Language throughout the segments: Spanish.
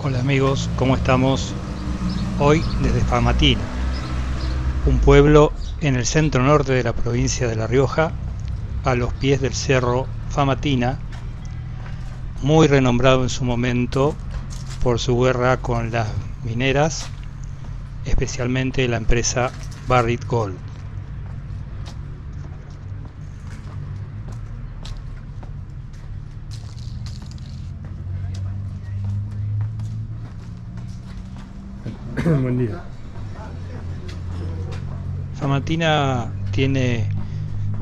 Hola amigos, ¿cómo estamos? Hoy desde Famatina, un pueblo en el centro norte de la provincia de La Rioja, a los pies del cerro Famatina, muy renombrado en su momento por su guerra con las mineras, especialmente la empresa Barrick Gold. Buen día. Famatina tiene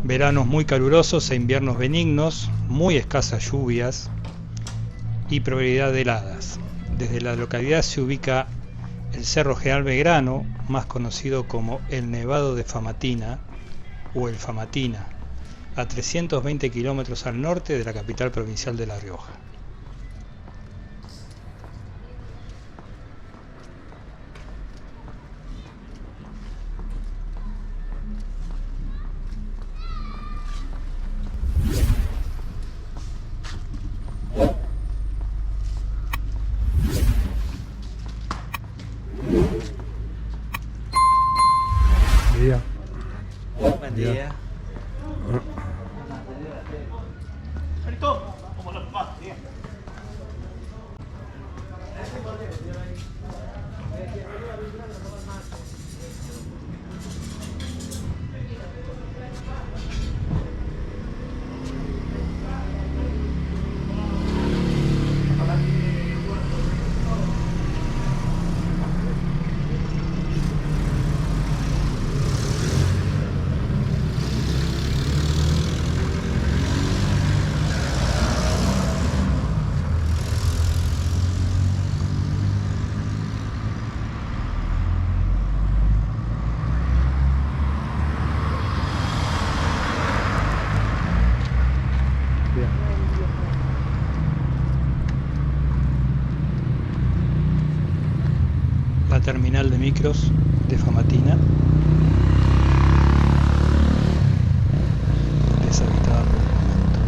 veranos muy calurosos e inviernos benignos, muy escasas lluvias y probabilidad de heladas. Desde la localidad se ubica el Cerro General Belgrano, más conocido como el Nevado de Famatina o el Famatina, a 320 kilómetros al norte de la capital provincial de La Rioja. Día. Buen Día. día. Día. La terminal de micros de Famatina, deshabitada por el momento.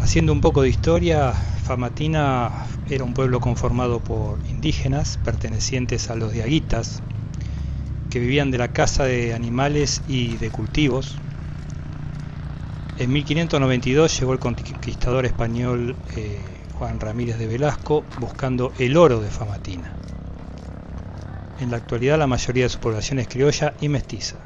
Haciendo un poco de historia, Famatina era un pueblo conformado por indígenas pertenecientes a los diaguitas, que vivían de la caza de animales y de cultivos. En 1592 llegó el conquistador español Juan Ramírez de Velasco buscando el oro de Famatina. En la actualidad la mayoría de su población es criolla y mestiza.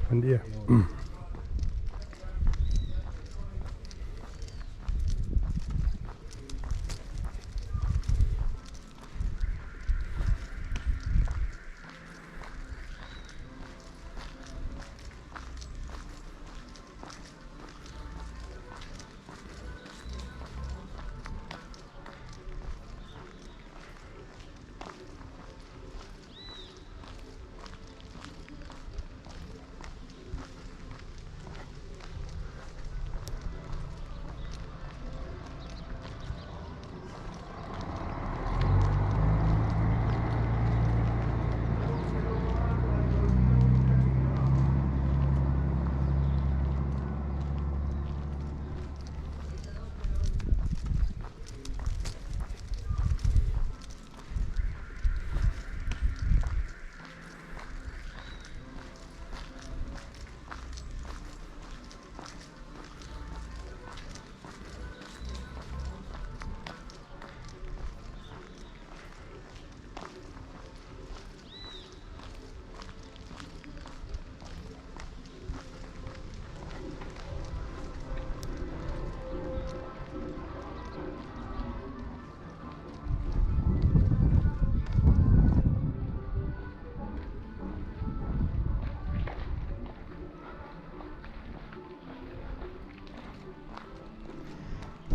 Buen día.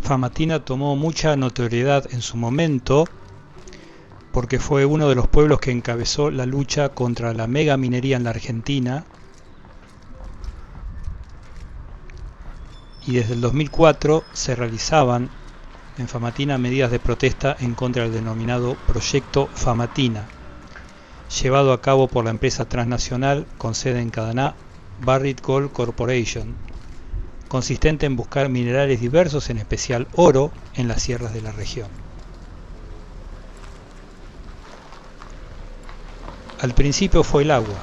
Famatina tomó mucha notoriedad en su momento porque fue uno de los pueblos que encabezó la lucha contra la mega minería en la Argentina, y desde el 2004 se realizaban en Famatina medidas de protesta en contra del denominado Proyecto Famatina, llevado a cabo por la empresa transnacional con sede en Canadá, Barrick Gold Corporation, consistente en buscar minerales diversos, en especial oro, en las sierras de la región. Al principio fue el agua.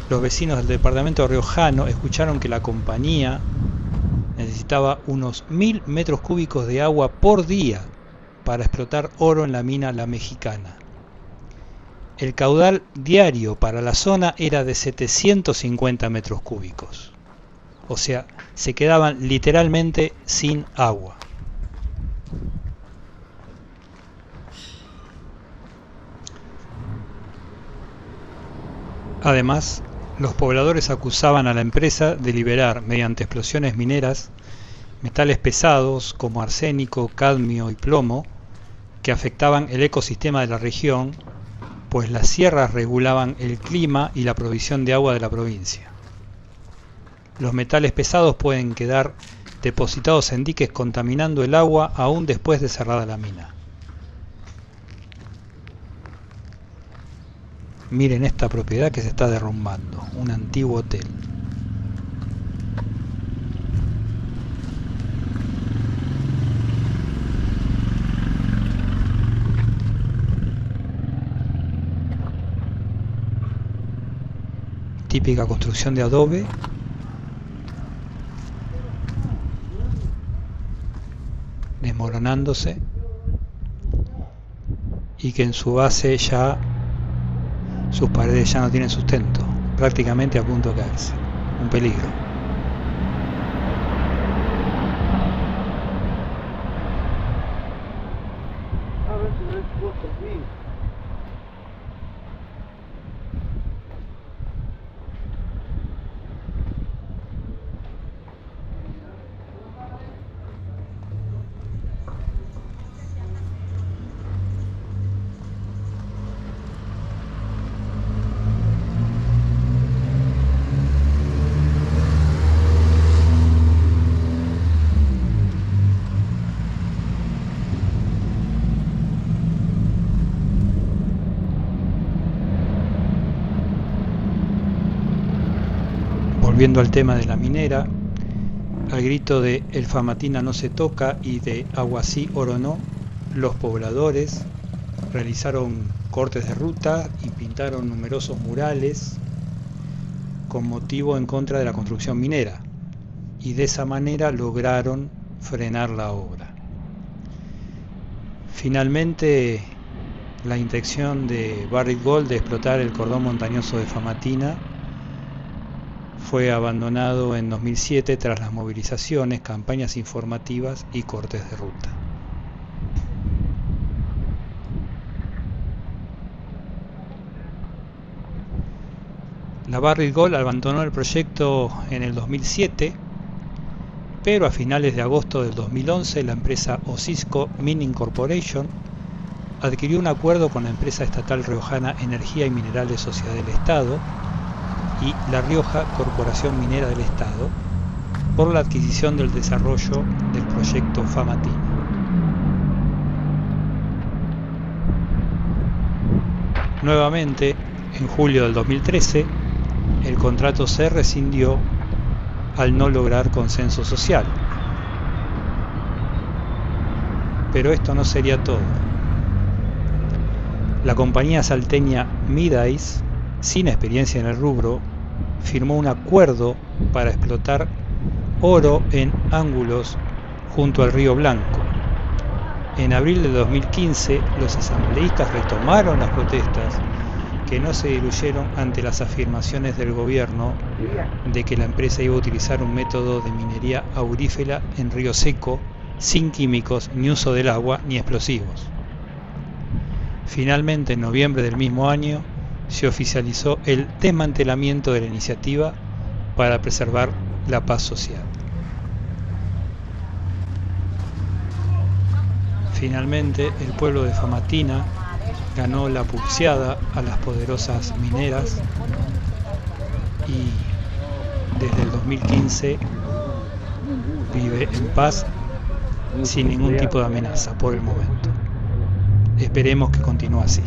Los vecinos del departamento riojano escucharon que la compañía necesitaba unos 1000 metros cúbicos de agua por día para explotar oro en la mina La Mexicana. El caudal diario para la zona era de 750 metros cúbicos. O sea, se quedaban literalmente sin agua. Además, los pobladores acusaban a la empresa de liberar, mediante explosiones mineras, metales pesados como arsénico, cadmio y plomo, que afectaban el ecosistema de la región, pues las sierras regulaban el clima y la provisión de agua de la provincia. Los metales pesados pueden quedar depositados en diques contaminando el agua aún después de cerrada la mina. Miren esta propiedad que se está derrumbando, un antiguo hotel. Típica construcción de adobe. Desmoronándose. Y que en su base ya sus paredes ya no tienen sustento, prácticamente a punto de caerse. Un peligro. Volviendo al tema de la minera, al grito de "el Famatina no se toca" y de "agua sí, oro no", los pobladores realizaron cortes de ruta y pintaron numerosos murales con motivo en contra de la construcción minera, y de esa manera lograron frenar la obra. Finalmente, la intención de Barrick Gold de explotar el cordón montañoso de Famatina fue abandonado en 2007 tras las movilizaciones, campañas informativas y cortes de ruta. La Barrick Gold abandonó el proyecto en el 2007, pero a finales de agosto del 2011 la empresa Osisko Mining Corporation adquirió un acuerdo con la empresa estatal riojana Energía y Minerales Sociedad del Estado y La Rioja Corporación Minera del Estado por la adquisición del desarrollo del proyecto Famatina. Nuevamente, en julio del 2013, el contrato se rescindió al no lograr consenso social. Pero esto no sería todo. La compañía salteña Midays, sin experiencia en el rubro, firmó un acuerdo para explotar oro en ángulos junto al Río Blanco. En abril de 2015, los asambleístas retomaron las protestas, que no se diluyeron ante las afirmaciones del gobierno de que la empresa iba a utilizar un método de minería aurífera en río seco, sin químicos, ni uso del agua, ni explosivos. Finalmente, en noviembre del mismo año, se oficializó el desmantelamiento de la iniciativa para preservar la paz social. Finalmente, el pueblo de Famatina ganó la pulseada a las poderosas mineras y desde el 2015 vive en paz sin ningún tipo de amenaza por el momento. Esperemos que continúe así.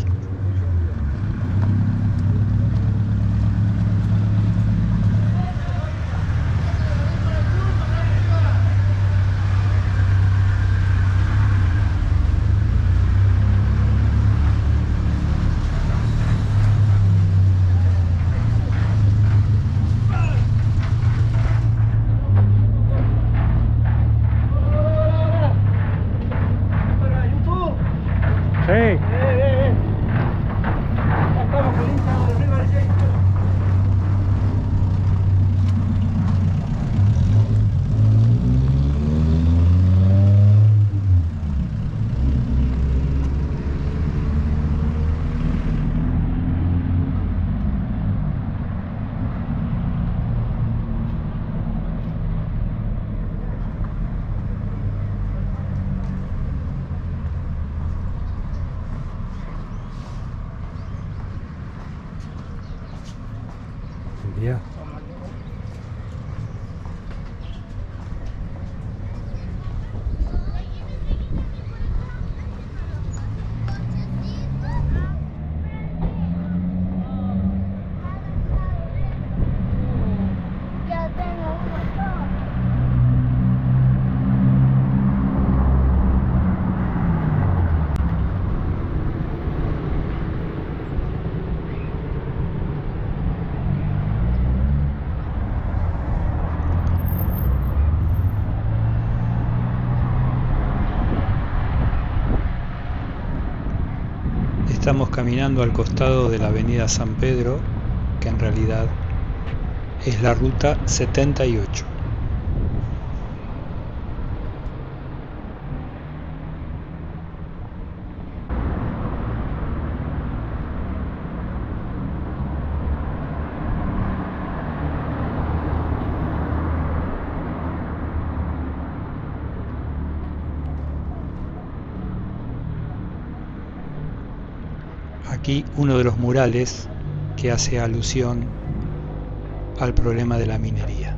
Sí. Buen día. Estamos caminando al costado de la avenida San Pedro, que en realidad es la ruta 78. Aquí uno de los murales que hace alusión al problema de la minería.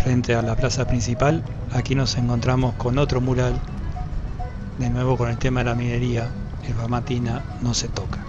Frente a la plaza principal, aquí nos encontramos con otro mural, de nuevo con el tema de la minería. El Famatina no se toca.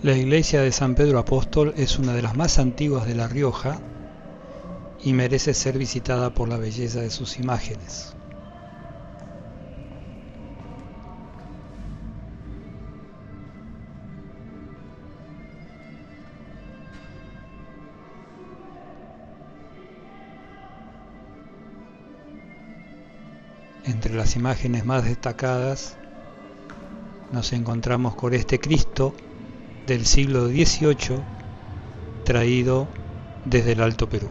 La iglesia de San Pedro Apóstol es una de las más antiguas de La Rioja y merece ser visitada por la belleza de sus imágenes. Entre las imágenes más destacadas nos encontramos con este Cristo del siglo XVIII traído desde el Alto Perú.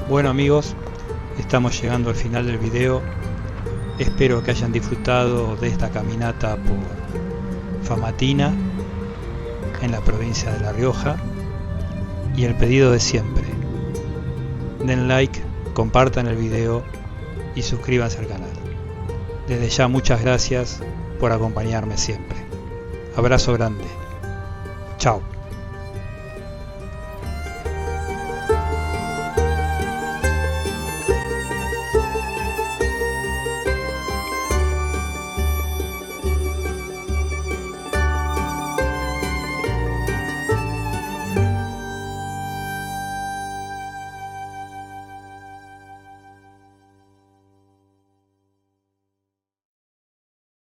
Bueno amigos, estamos llegando al final del video. Espero que hayan disfrutado de esta caminata por Famatina, en la provincia de La Rioja. Y el pedido de siempre: den like, compartan el video y suscríbanse al canal. Desde ya muchas gracias por acompañarme siempre. Abrazo grande. Chao.